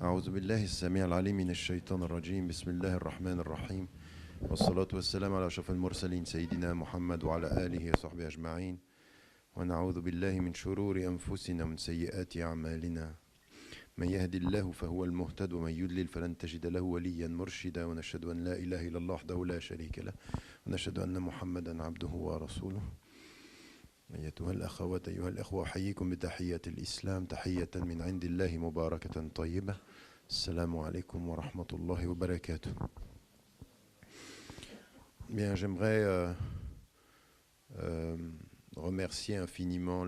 أعوذ بالله السميع العليم من الشيطان الرجيم بسم الله الرحمن الرحيم والصلاة والسلام على أشرف المرسلين سيدنا محمد وعلى آله وصحبه أجمعين ونعوذ بالله من شرور أنفسنا ومن سيئات أعمالنا من يهد الله فهو المهتد ومن يضلل فلن تجد له وليا مرشدا ونشهد أن لا إله إلا الله وحده لا شريك له ونشهد أن محمدا عبده ورسوله أيتها الأخوات أيها الأخوة أحييكم بتحية الإسلام تحية من عند الله مباركة طيبة السلام عليكم ورحمة الله وبركاته. Bien, j'aimerais remercier infiniment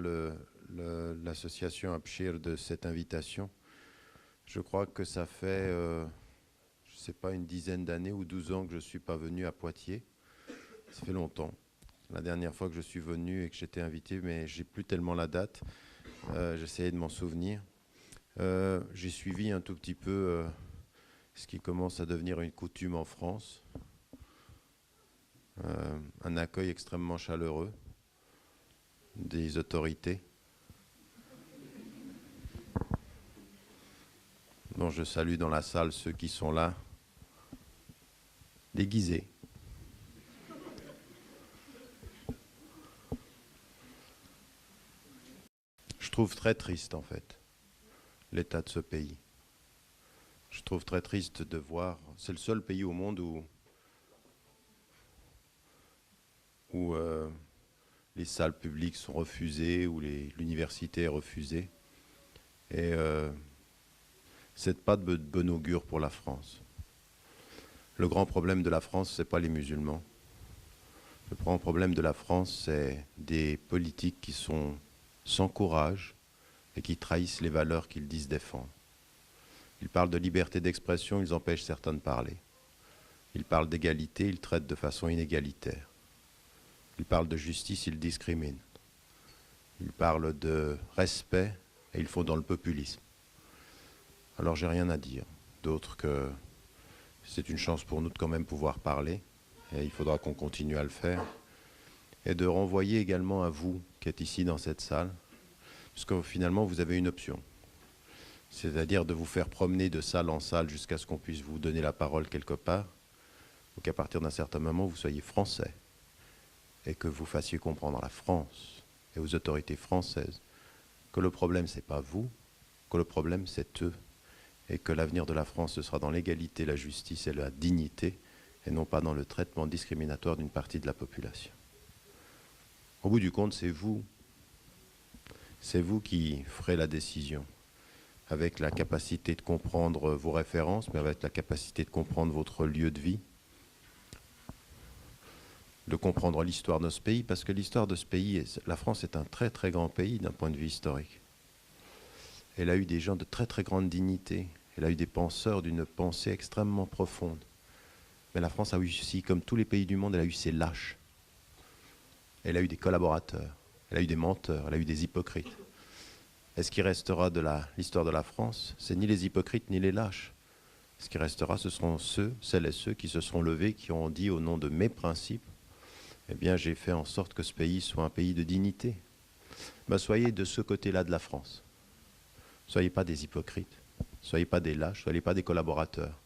l'association Abshir de cette invitation. Je crois que ça fait, je ne sais pas, une dizaine d'années ou 12 ans que je ne suis pas venu à Poitiers. Ça fait longtemps. La dernière fois que je suis venu et que j'étais invité, mais j'ai plus tellement la date. J'essayais de m'en souvenir. J'ai suivi un tout petit peu ce qui commence à devenir une coutume en France. Un accueil extrêmement chaleureux des autorités, dont je salue dans la salle ceux qui sont là, déguisés. Je trouve très triste en fait l'état de ce pays. Je trouve très triste de voir, c'est le seul pays au monde où les salles publiques sont refusées, où l'université est refusée. Et c'est pas de bon augure pour la France. Le grand problème de la France, c'est pas les musulmans. Le grand problème de la France, c'est des politiques qui sont sans courage et qui trahissent les valeurs qu'ils disent défendre. Ils parlent de liberté d'expression, ils empêchent certains de parler. Ils parlent d'égalité, ils traitent de façon inégalitaire. Ils parlent de justice, ils discriminent. Ils parlent de respect et ils font dans le populisme. Alors j'ai rien à dire d'autre que c'est une chance pour nous de quand même pouvoir parler et il faudra qu'on continue à le faire. Et de renvoyer également à vous qui êtes ici dans cette salle, parce que finalement vous avez une option. C'est-à-dire de vous faire promener de salle en salle jusqu'à ce qu'on puisse vous donner la parole quelque part, ou qu'à partir d'un certain moment vous soyez français, et que vous fassiez comprendre à la France et aux autorités françaises que le problème c'est pas vous, que le problème c'est eux, et que l'avenir de la France ce sera dans l'égalité, la justice et la dignité, et non pas dans le traitement discriminatoire d'une partie de la population. Au bout du compte, c'est vous qui ferez la décision, avec la capacité de comprendre vos références, mais avec la capacité de comprendre votre lieu de vie, de comprendre l'histoire de ce pays, parce que l'histoire de ce pays, la France est un très très grand pays d'un point de vue historique. Elle a eu des gens de très très grande dignité, elle a eu des penseurs d'une pensée extrêmement profonde. Mais la France a eu aussi, comme tous les pays du monde, elle a eu ses lâches. Elle a eu des collaborateurs, elle a eu des menteurs, elle a eu des hypocrites. Et ce qui restera de l'histoire de la France, c'est ni les hypocrites ni les lâches. Ce qui restera, ce seront celles et ceux qui se seront levés, qui ont dit au nom de mes principes, eh bien j'ai fait en sorte que ce pays soit un pays de dignité. Ben, soyez de ce côté-là de la France. Soyez pas des hypocrites, soyez pas des lâches, soyez pas des collaborateurs.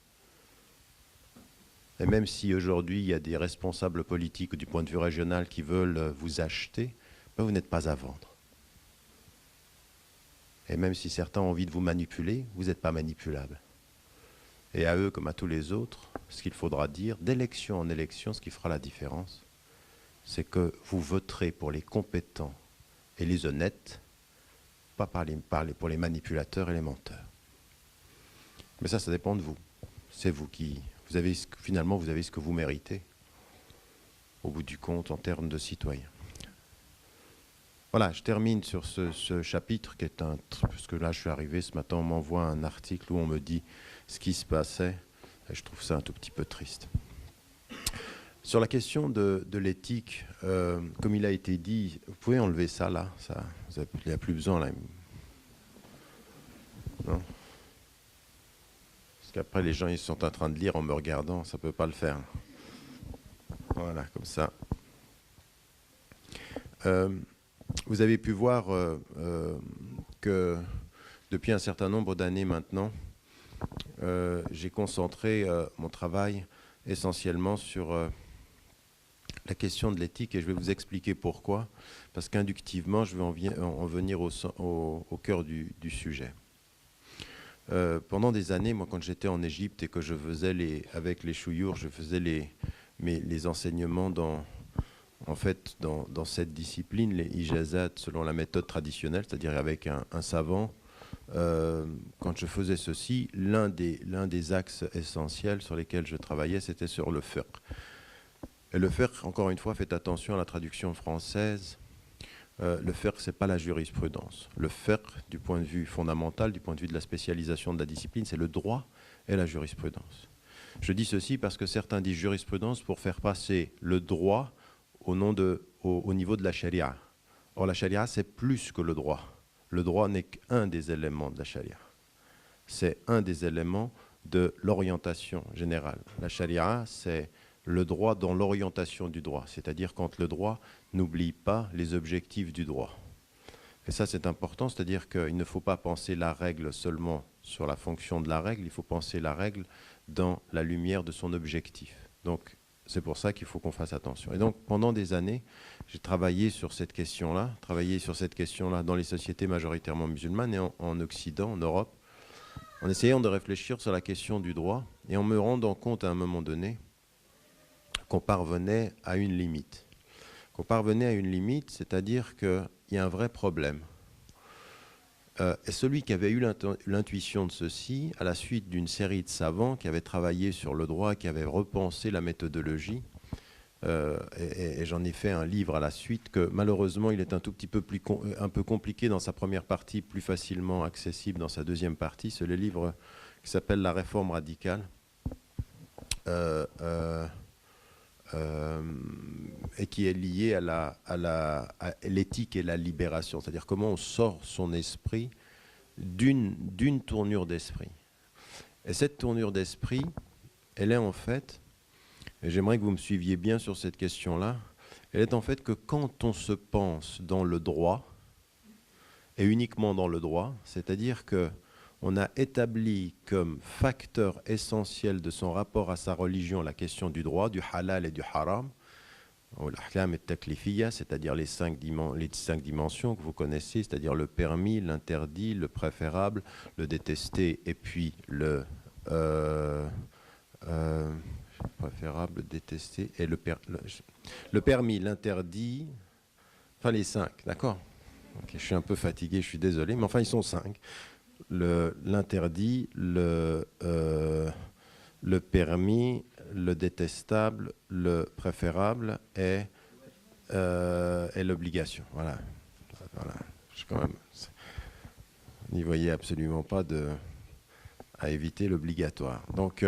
Et même si aujourd'hui il y a des responsables politiques du point de vue régional qui veulent vous acheter, ben vous n'êtes pas à vendre. Et même si certains ont envie de vous manipuler, vous n'êtes pas manipulable. Et à eux comme à tous les autres, ce qu'il faudra dire, d'élection en élection, ce qui fera la différence, c'est que vous voterez pour les compétents et les honnêtes, pas pour les manipulateurs et les menteurs. Mais ça dépend de vous. C'est vous qui... finalement, vous avez ce que vous méritez, au bout du compte, en termes de citoyens. Voilà, je termine sur ce chapitre qui est parce que là, je suis arrivé ce matin, on m'envoie un article où on me dit ce qui se passait, et je trouve ça un tout petit peu triste. Sur la question de l'éthique, comme il a été dit, vous pouvez enlever ça là, il n'y a plus besoin là. Non ? Parce qu'après les gens ils sont en train de lire en me regardant, ça ne peut pas le faire. Voilà, comme ça. Vous avez pu voir que depuis un certain nombre d'années maintenant, j'ai concentré mon travail essentiellement sur la question de l'éthique et je vais vous expliquer pourquoi. Parce qu'inductivement, je vais en venir au cœur du sujet. Pendant des années, moi, quand j'étais en Égypte et que je faisais avec les chouyours, je faisais les enseignements dans cette discipline, les ijazat, selon la méthode traditionnelle, c'est-à-dire avec un savant. Quand je faisais ceci, l'un des axes essentiels sur lesquels je travaillais, c'était sur le fiqh. Et le fiqh, encore une fois, faites attention à la traduction française. Le fiqh, ce n'est pas la jurisprudence. Le fiqh, du point de vue fondamental, du point de vue de la spécialisation de la discipline, c'est le droit et la jurisprudence. Je dis ceci parce que certains disent jurisprudence pour faire passer le droit au niveau de la charia. Or, la charia, c'est plus que le droit. Le droit n'est qu'un des éléments de la charia. C'est un des éléments de l'orientation générale. La charia, c'est le droit dans l'orientation du droit, c'est-à-dire quand le droit n'oublie pas les objectifs du droit. Et ça, c'est important, c'est-à-dire qu'il ne faut pas penser la règle seulement sur la fonction de la règle, il faut penser la règle dans la lumière de son objectif. Donc, c'est pour ça qu'il faut qu'on fasse attention. Et donc, pendant des années, j'ai travaillé sur cette question-là dans les sociétés majoritairement musulmanes et en Occident, en Europe, en essayant de réfléchir sur la question du droit et en me rendant compte à un moment donné qu'on parvenait à une limite. C'est-à-dire qu'il y a un vrai problème. Et celui qui avait eu l'intuition de ceci, à la suite d'une série de savants qui avaient travaillé sur le droit, qui avaient repensé la méthodologie, et j'en ai fait un livre à la suite, que malheureusement il est un tout petit peu un peu compliqué dans sa première partie, plus facilement accessible dans sa deuxième partie. C'est le livre qui s'appelle La réforme radicale. Et qui est lié à l'éthique et la libération, c'est-à-dire comment on sort son esprit d'une tournure d'esprit. Et cette tournure d'esprit, elle est en fait, et j'aimerais que vous me suiviez bien sur cette question-là, elle est en fait que quand on se pense dans le droit, et uniquement dans le droit, c'est-à-dire que on a établi comme facteur essentiel de son rapport à sa religion la question du droit, du halal et du haram, l'ahkam et taklifiyya, c'est-à-dire les cinq dimensions que vous connaissez, c'est-à-dire le permis, l'interdit, le préférable, le détesté et puis le préférable, le détesté et le permis, l'interdit, enfin les cinq, d'accord. Okay, je suis un peu fatigué, je suis désolé, mais enfin ils sont cinq. L'interdit, le permis, le détestable, le préférable et l'obligation. Voilà. N'y voyez absolument pas à éviter l'obligatoire. Donc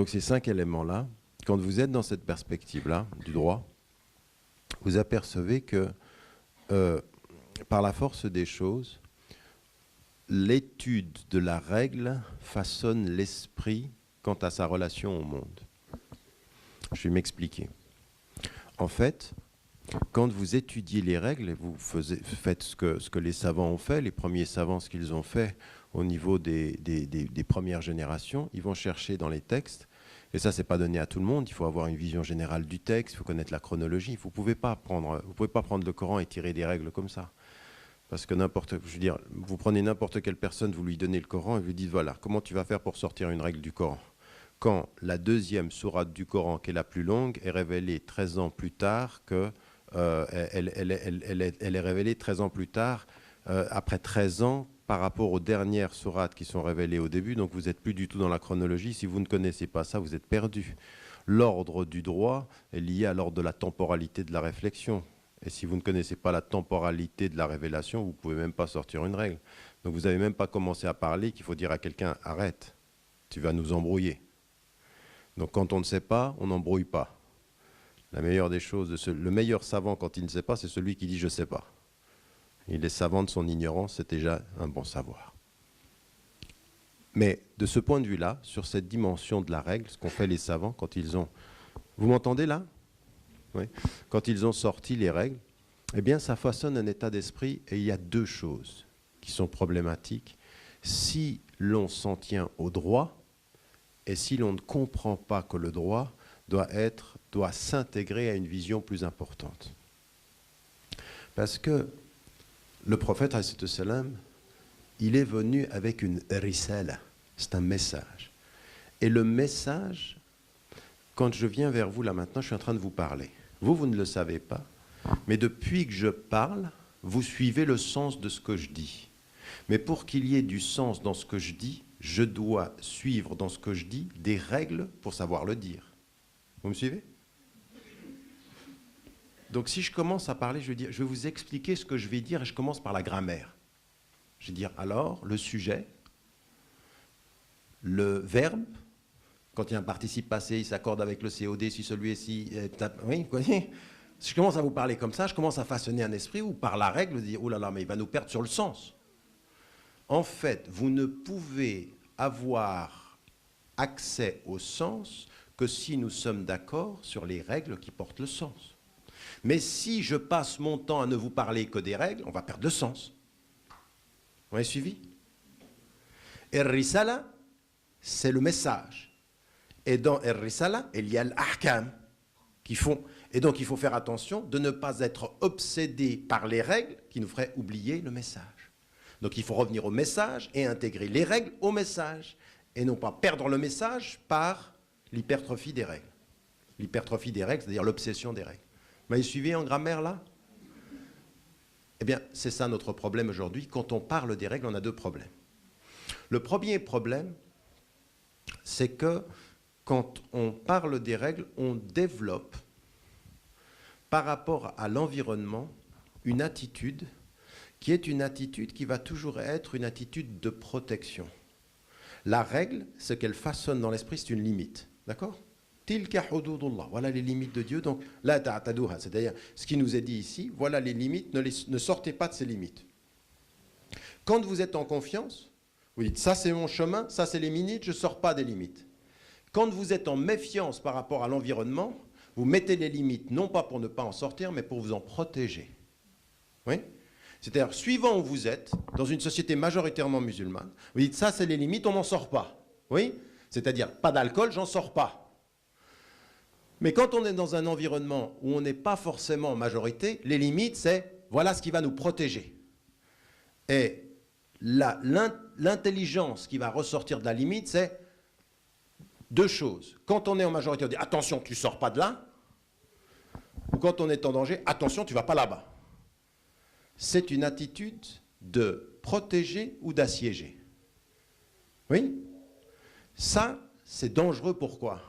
ces cinq éléments-là, quand vous êtes dans cette perspective-là du droit, vous apercevez que par la force des choses, l'étude de la règle façonne l'esprit quant à sa relation au monde. Je vais m'expliquer. En fait, quand vous étudiez les règles, et vous faites ce que les savants ont fait, les premiers savants, ce qu'ils ont fait au niveau des premières générations, ils vont chercher dans les textes, et ça, c'est pas donné à tout le monde, il faut avoir une vision générale du texte, il faut connaître la chronologie, vous pouvez pas prendre le Coran et tirer des règles comme ça. Parce que vous prenez n'importe quelle personne, vous lui donnez le Coran et vous lui dites, voilà, comment tu vas faire pour sortir une règle du Coran? Quand la deuxième sourate du Coran, qui est la plus longue, est révélée 13 ans plus tard elle est révélée 13 ans plus tard, après 13 ans, par rapport aux dernières sourates qui sont révélées au début, donc vous n'êtes plus du tout dans la chronologie. Si vous ne connaissez pas ça, vous êtes perdu. L'ordre du droit est lié à l'ordre de la temporalité de la réflexion. Et si vous ne connaissez pas la temporalité de la révélation, vous ne pouvez même pas sortir une règle. Donc vous n'avez même pas commencé à parler qu'il faut dire à quelqu'un « arrête, tu vas nous embrouiller ». Donc quand on ne sait pas, on n'embrouille pas. La meilleure des choses, le meilleur savant quand il ne sait pas, c'est celui qui dit « je ne sais pas ». Il est savant de son ignorance, c'est déjà un bon savoir. Mais de ce point de vue-là, sur cette dimension de la règle, ce qu'ont fait les savants quand ils ont... Vous m'entendez là ? Oui. Quand ils ont sorti les règles, eh bien, ça façonne un état d'esprit et il y a deux choses qui sont problématiques. si l'on s'en tient au droit et si l'on ne comprend pas que le droit doit s'intégrer à une vision plus importante. Parce que le prophète, il est venu avec une risala, c'est un message. Et le message, quand je viens vers vous là maintenant, je suis en train de vous parler. Vous ne le savez pas, mais depuis que je parle, vous suivez le sens de ce que je dis. Mais pour qu'il y ait du sens dans ce que je dis, je dois suivre dans ce que je dis des règles pour savoir le dire. Vous me suivez? Donc si je commence à parler, je vais vous expliquer ce que je vais dire et je commence par la grammaire. Je vais dire alors le sujet, le verbe, quand il y a un participe passé, il s'accorde avec le COD si celui-ci est... Oui, vous voyez? Si je commence à vous parler comme ça, je commence à façonner un esprit où par la règle, dire oh là là, mais il va nous perdre sur le sens. En fait, vous ne pouvez avoir accès au sens que si nous sommes d'accord sur les règles qui portent le sens. Mais si je passe mon temps à ne vous parler que des règles, on va perdre le sens. Vous m'avez suivi? Et Risala, c'est le message. Et dans Risala, il y a l'ahkam qui font. Et donc il faut faire attention de ne pas être obsédé par les règles qui nous feraient oublier le message. Donc il faut revenir au message et intégrer les règles au message. Et non pas perdre le message par l'hypertrophie des règles. L'hypertrophie des règles, c'est-à-dire l'obsession des règles. Vous m'avez suivi en grammaire là? Eh bien, c'est ça notre problème aujourd'hui. Quand on parle des règles, on a deux problèmes. Le premier problème, c'est que quand on parle des règles, on développe par rapport à l'environnement une attitude qui est une attitude qui va toujours être une attitude de protection. La règle, ce qu'elle façonne dans l'esprit, c'est une limite. D'accord? Tilka hududullah, voilà les limites de Dieu, donc la ta'taduha, c'est-à-dire ce qui nous est dit ici, voilà les limites, ne sortez pas de ces limites. Quand vous êtes en confiance, vous dites ça c'est mon chemin, ça c'est les limites, je ne sors pas des limites. Quand vous êtes en méfiance par rapport à l'environnement, vous mettez les limites, non pas pour ne pas en sortir, mais pour vous en protéger. Oui? C'est-à-dire, suivant où vous êtes, dans une société majoritairement musulmane, vous dites ça c'est les limites, on n'en sort pas. Oui? C'est-à-dire, pas d'alcool, j'en sors pas. Mais quand on est dans un environnement où on n'est pas forcément en majorité, les limites, c'est voilà ce qui va nous protéger. Et l'intelligence qui va ressortir de la limite, c'est deux choses. Quand on est en majorité, on dit attention, tu ne sors pas de là. Ou quand on est en danger, attention, tu ne vas pas là-bas. C'est une attitude de protéger ou d'assiéger. Oui? Ça, c'est dangereux. Pourquoi?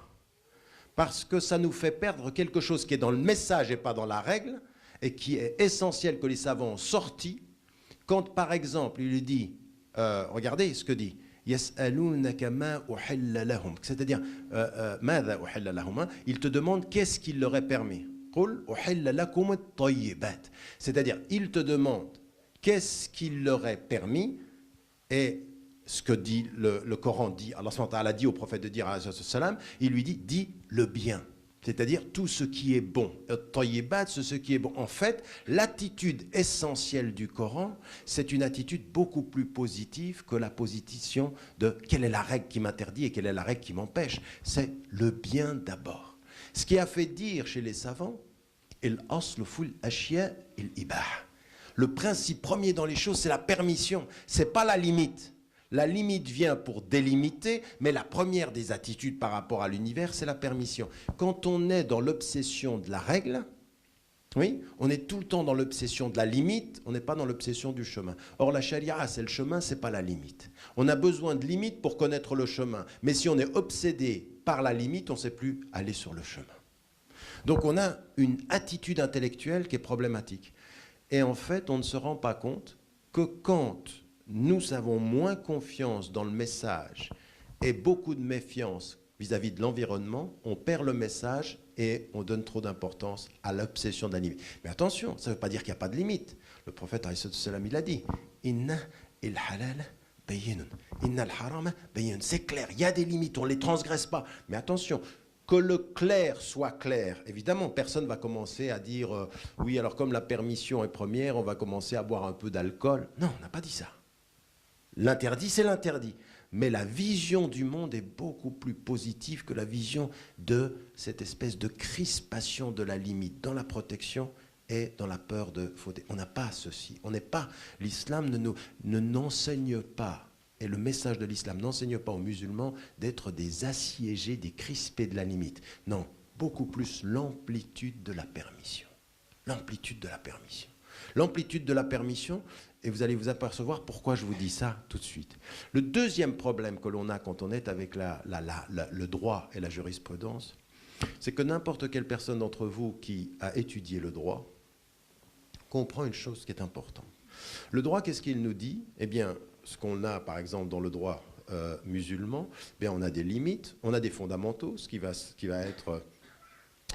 Parce que ça nous fait perdre quelque chose qui est dans le message et pas dans la règle, et qui est essentiel que les savants ont sorti. Quand, par exemple, il dit, regardez ce que dit, c'est-à-dire, il te demande qu'est-ce qu'il leur est permis. C'est-à-dire, il te demande qu'est-ce qu'il leur est permis, et ce que dit le Coran dit, Allah SWT dit au prophète de dire, il lui dit, dis le bien. C'est-à-dire tout ce qui est bon. C'est ce qui est bon. En fait, l'attitude essentielle du Coran, c'est une attitude beaucoup plus positive que la position de quelle est la règle qui m'interdit et quelle est la règle qui m'empêche. C'est le bien d'abord. Ce qui a fait dire chez les savants, le principe premier dans les choses, c'est la permission, c'est pas la limite. La limite vient pour délimiter, mais la première des attitudes par rapport à l'univers, c'est la permission. Quand on est dans l'obsession de la règle, oui, on est tout le temps dans l'obsession de la limite, on n'est pas dans l'obsession du chemin. Or, la charia, c'est le chemin, c'est pas la limite. On a besoin de limites pour connaître le chemin. Mais si on est obsédé par la limite, on ne sait plus aller sur le chemin. Donc, on a une attitude intellectuelle qui est problématique. Et en fait, on ne se rend pas compte que quand nous avons moins confiance dans le message et beaucoup de méfiance vis-à-vis de l'environnement, on perd le message et on donne trop d'importance à l'obsession de la limite. Mais attention, ça ne veut pas dire qu'il n'y a pas de limite. Le prophète, il a dit « Inna il halal bayyinun, inna al haram bayyinun ». C'est clair, il y a des limites, on ne les transgresse pas. Mais attention, que le clair soit clair. Évidemment, personne ne va commencer à dire « Oui, alors comme la permission est première, on va commencer à boire un peu d'alcool ». Non, on n'a pas dit ça. L'interdit, c'est l'interdit. Mais la vision du monde est beaucoup plus positive que la vision de cette espèce de crispation de la limite dans la protection et dans la peur de fauter. On n'a pas ceci. On n'est pas. L'islam n'enseigne pas, et le message de l'islam n'enseigne pas aux musulmans d'être des assiégés, des crispés de la limite. Non, beaucoup plus l'amplitude de la permission. L'amplitude de la permission. L'amplitude de la permission, et vous allez vous apercevoir pourquoi je vous dis ça tout de suite. Le deuxième problème que l'on a quand on est avec le droit et la jurisprudence, c'est que n'importe quelle personne d'entre vous qui a étudié le droit comprend une chose qui est importante. Le droit, qu'est-ce qu'il nous dit? Eh bien, ce qu'on a par exemple dans le droit musulman, eh bien, on a des limites, on a des fondamentaux, ce qui va être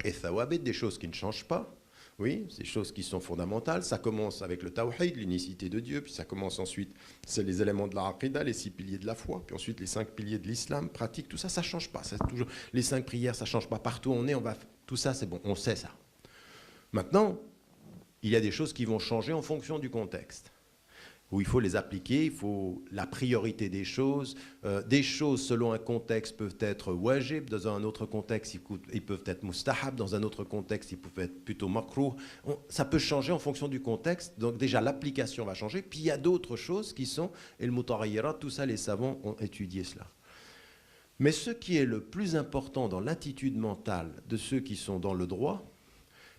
des choses qui ne changent pas. Oui, ces choses qui sont fondamentales. Ça commence avec le tawhid, l'unicité de Dieu, puis ça commence ensuite, c'est les éléments de la aqidah, les 6 piliers de la foi, puis ensuite les 5 piliers de l'islam, pratique, tout ça, ça ne change pas. Toujours, les 5 prières, ça ne change pas. Partout où on est, tout ça, c'est bon, on sait ça. Maintenant, il y a des choses qui vont changer en fonction du contexte, où il faut les appliquer, il faut la priorité des choses. Des choses, selon un contexte, peuvent être wajib, dans un autre contexte, ils peuvent être mustahab, dans un autre contexte, ils peuvent être plutôt makrouh. Ça peut changer en fonction du contexte, donc déjà l'application va changer, puis il y a d'autres choses qui sont, et le mutarayyirat, tout ça, les savants ont étudié cela. Mais ce qui est le plus important dans l'attitude mentale de ceux qui sont dans le droit,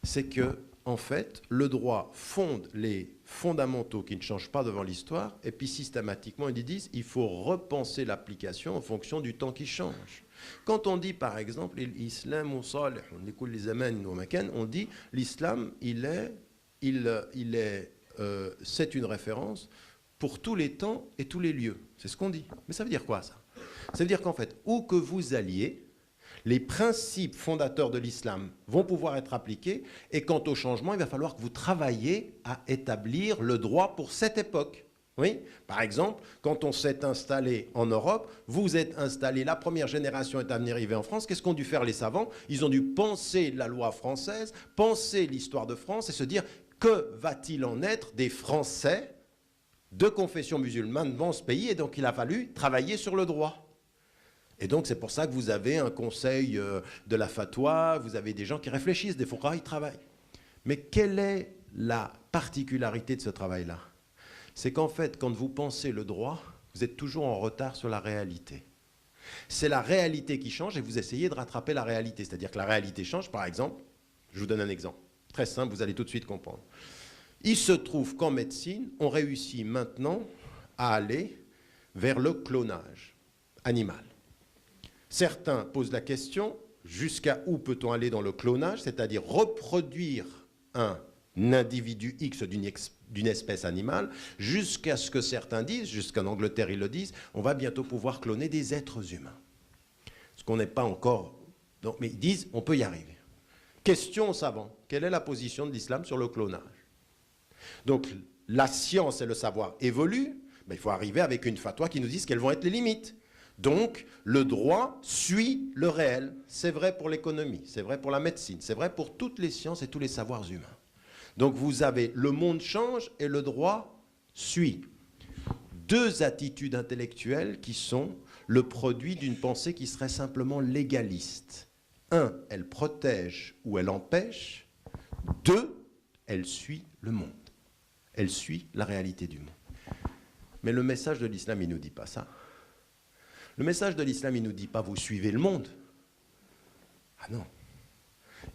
c'est que, en fait, le droit fonde les fondamentaux qui ne changent pas devant l'histoire, et puis systématiquement, ils disent qu'il faut repenser l'application en fonction du temps qui change. Quand on dit, par exemple, l'islam, on dit l'islam, c'est une référence pour tous les temps et tous les lieux. C'est ce qu'on dit. Mais ça veut dire quoi, ça? Ça veut dire qu'en fait, où que vous alliez, les principes fondateurs de l'islam vont pouvoir être appliqués, et quant au changement, il va falloir que vous travailliez à établir le droit pour cette époque. Oui, par exemple, quand on s'est installé en Europe, vous êtes installé, la première génération est arrivée en France, qu'est-ce qu'ont dû faire les savants? Ils ont dû penser la loi française, penser l'histoire de France et se dire, que va-t-il en être des Français de confession musulmane dans ce pays? Et donc il a fallu travailler sur le droit. Et donc c'est pour ça que vous avez un conseil de la fatwa, vous avez des gens qui réfléchissent, des fuqaha, ils travaillent. Mais quelle est la particularité de ce travail-là? C'est qu'en fait, quand vous pensez le droit, vous êtes toujours en retard sur la réalité. C'est la réalité qui change et vous essayez de rattraper la réalité. C'est-à-dire que la réalité change, par exemple, je vous donne un exemple, très simple, vous allez tout de suite comprendre. Il se trouve qu'en médecine, on réussit maintenant à aller vers le clonage animal. Certains posent la question, jusqu'à où peut-on aller dans le clonage, c'est-à-dire reproduire un individu X d'une espèce animale, jusqu'à ce que certains disent, jusqu'en Angleterre ils le disent, on va bientôt pouvoir cloner des êtres humains. Ce qu'on n'est pas encore... Donc, mais ils disent, on peut y arriver. Question aux savants, quelle est la position de l'islam sur le clonage? Donc la science et le savoir évoluent, mais il faut arriver avec une fatwa qui nous dise quelles vont être les limites. Donc, le droit suit le réel. C'est vrai pour l'économie, c'est vrai pour la médecine, c'est vrai pour toutes les sciences et tous les savoirs humains. Donc, vous avez le monde change et le droit suit. Deux attitudes intellectuelles qui sont le produit d'une pensée qui serait simplement légaliste. Un, elle protège ou elle empêche. Deux, elle suit le monde. Elle suit la réalité du monde. Mais le message de l'islam, il ne nous dit pas ça. Le message de l'islam, il ne nous dit pas « vous suivez le monde ». Ah non.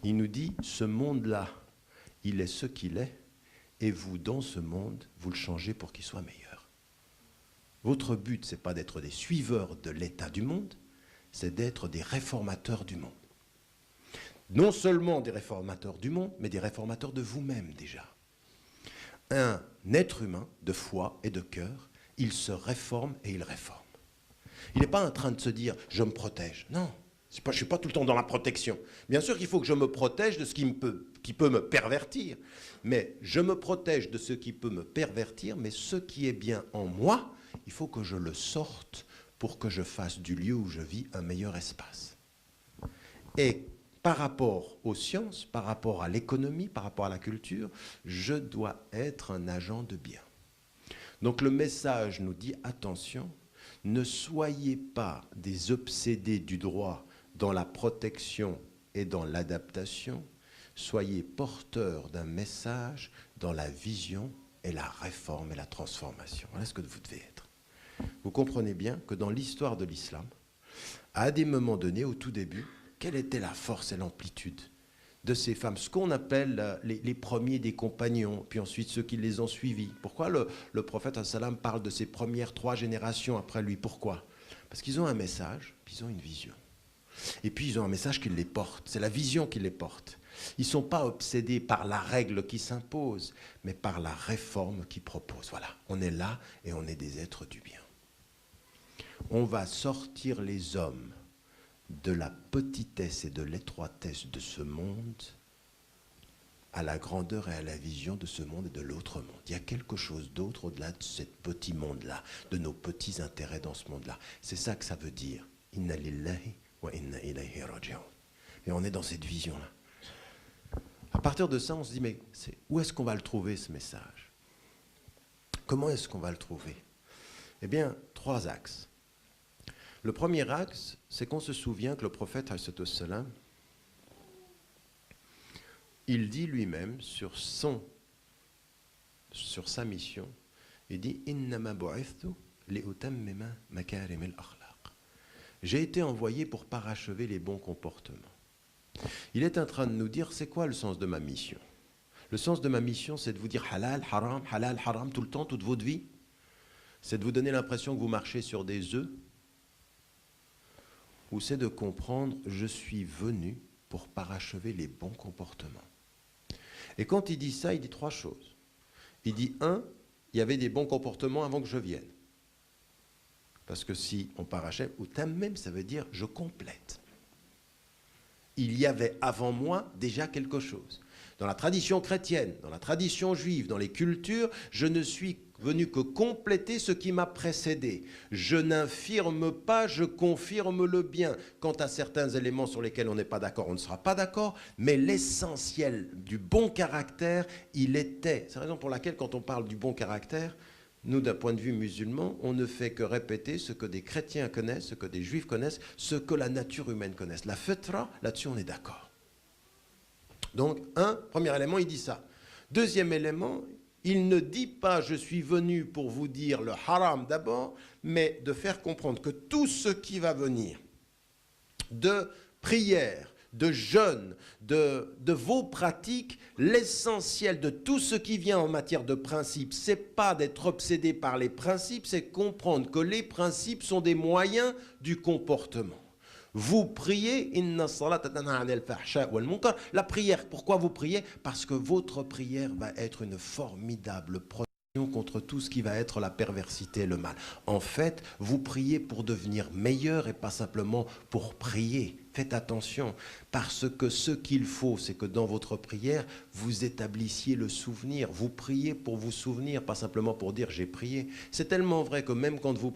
Il nous dit « ce monde-là, il est ce qu'il est, et vous, dans ce monde, vous le changez pour qu'il soit meilleur ». Votre but, ce n'est pas d'être des suiveurs de l'état du monde, c'est d'être des réformateurs du monde. Non seulement des réformateurs du monde, mais des réformateurs de vous-même déjà. Un être humain de foi et de cœur, il se réforme et il réforme. Il n'est pas en train de se dire « je me protège ». Non, je ne suis pas tout le temps dans la protection. Bien sûr qu'il faut que je me protège de ce qui peut me pervertir. Mais je me protège de ce qui peut me pervertir, mais ce qui est bien en moi, il faut que je le sorte pour que je fasse du lieu où je vis un meilleur espace. Et par rapport aux sciences, par rapport à l'économie, par rapport à la culture, je dois être un agent de bien. Donc le message nous dit, attention, ne soyez pas des obsédés du droit dans la protection et dans l'adaptation, soyez porteurs d'un message dans la vision et la réforme et la transformation. Voilà ce que vous devez être. Vous comprenez bien que dans l'histoire de l'islam, à des moments donnés, au tout début, quelle était la force et l'amplitude de ces femmes, ce qu'on appelle les premiers des compagnons, puis ensuite ceux qui les ont suivis. Pourquoi le prophète sallam parle de ces premières 3 générations après lui? Pourquoi? Parce qu'ils ont un message, puis ils ont une vision. Et puis ils ont un message qui les porte, c'est la vision qui les porte. Ils ne sont pas obsédés par la règle qui s'impose, mais par la réforme qui propose. Voilà, on est là et on est des êtres du bien. On va sortir les hommes de la petitesse et de l'étroitesse de ce monde à la grandeur et à la vision de ce monde et de l'autre monde. Il y a quelque chose d'autre au-delà de ce petit monde-là, de nos petits intérêts dans ce monde-là. C'est ça que ça veut dire. Inna lillahi wa inna ilayhi raji'un. Et on est dans cette vision-là. À partir de ça, on se dit, mais où est-ce qu'on va le trouver, ce message? Comment est-ce qu'on va le trouver? Eh bien, 3 axes. Le premier axe, c'est qu'on se souvient que le prophète, il dit lui-même sur sa mission, il dit « Innama bu'ithtu li'utammima makarim al-akhlaq » J'ai été envoyé pour parachever les bons comportements. Il est en train de nous dire, c'est quoi le sens de ma mission? Le sens de ma mission, c'est de vous dire halal, haram, tout le temps, toute votre vie. C'est de vous donner l'impression que vous marchez sur des œufs. Ou c'est de comprendre, je suis venu pour parachever les bons comportements. Et quand il dit ça, il dit 3 choses. Il dit, 1, il y avait des bons comportements avant que je vienne. Parce que si on parachève, ou même, ça veut dire je complète. Il y avait avant moi déjà quelque chose. Dans la tradition chrétienne, dans la tradition juive, dans les cultures, je ne suis venu que compléter ce qui m'a précédé. Je n'infirme pas, je confirme le bien. Quant à certains éléments sur lesquels on n'est pas d'accord, on ne sera pas d'accord, mais l'essentiel du bon caractère, il était. C'est la raison pour laquelle, quand on parle du bon caractère, nous, d'un point de vue musulman, on ne fait que répéter ce que des chrétiens connaissent, ce que des juifs connaissent, ce que la nature humaine connaisse. La fitra, là-dessus, on est d'accord. Donc, premier élément, il dit ça. Deuxième élément, il ne dit pas « je suis venu pour vous dire le haram d'abord », mais de faire comprendre que tout ce qui va venir de prière, de jeûne, de vos pratiques, l'essentiel de tout ce qui vient en matière de principes, c'est pas d'être obsédé par les principes, c'est comprendre que les principes sont des moyens du comportement. Vous priez, la prière, pourquoi vous priez? Parce que votre prière va être une formidable protection contre tout ce qui va être la perversité et le mal. En fait, vous priez pour devenir meilleur et pas simplement pour prier. Faites attention, parce que ce qu'il faut, c'est que dans votre prière, vous établissiez le souvenir. Vous priez pour vous souvenir, pas simplement pour dire « j'ai prié ». C'est tellement vrai que même quand vous